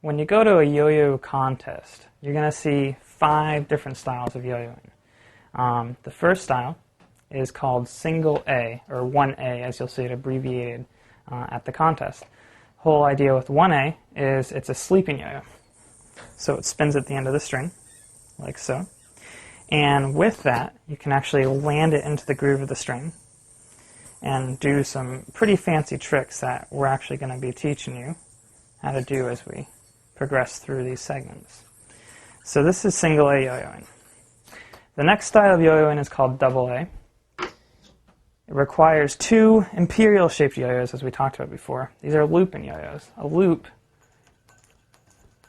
when you go to a yo-yo contest, you're going to see 5 different styles of yo-yoing. The first style is called single A, or 1A, as you'll see it abbreviated at the contest. Whole idea with 1A is it's a sleeping yo-yo. So it spins at the end of the string, like so. And with that, you can actually land it into the groove of the string and do some pretty fancy tricks that we're actually going to be teaching you how to do as we progress through these segments. So this is single A yo-yoing. The next style of yo-yoing is called double A. It requires 2 imperial-shaped yo-yos, as we talked about before. These are looping yo-yos. A loop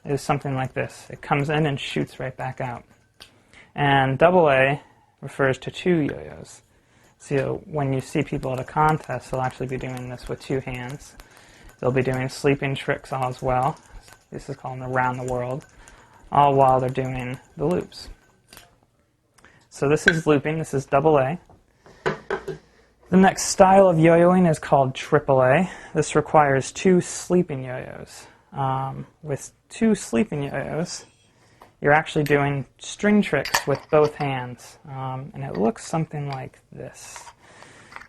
is something like this. It comes in and shoots right back out. And double A refers to 2 yo-yos. So when you see people at a contest, they'll actually be doing this with 2 hands. They'll be doing sleeping tricks all as well. This is called around the world, all while they're doing the loops. So this is looping. This is double A. The next style of yo-yoing is called triple A. This requires 2 sleeping yo-yos. With 2 sleeping yo-yos, you're actually doing string tricks with both hands. And it looks something like this.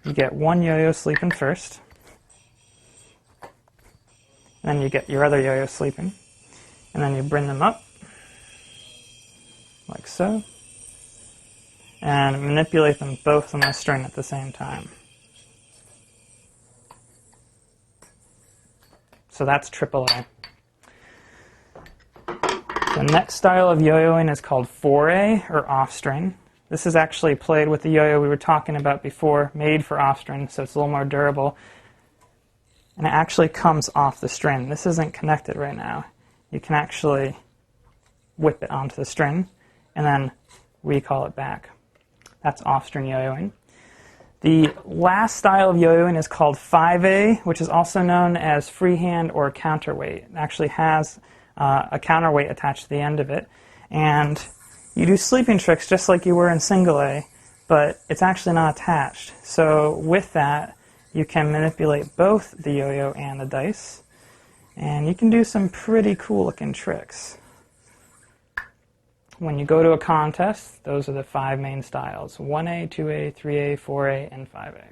You get 1 yo-yo sleeping first. Then you get your other yo-yo sleeping. And then you bring them up, like so. And manipulate them both on the string at the same time. So that's triple A. The next style of yo-yoing is called 4A, or Offstring. This is actually played with the yo-yo we were talking about before, made for Offstring, so it's a little more durable. And it actually comes off the string. This isn't connected right now. You can actually whip it onto the string and then recall it back. That's off-string yo-yoing. The last style of yo-yoing is called 5A, which is also known as freehand or counterweight. It actually has a counterweight attached to the end of it. And you do sleeping tricks just like you were in single A, but it's actually not attached. So with that, you can manipulate both the yo-yo and the dice, and you can do some pretty cool looking tricks. When you go to a contest, those are the 5 main styles: 1A, 2A, 3A, 4A, and 5A.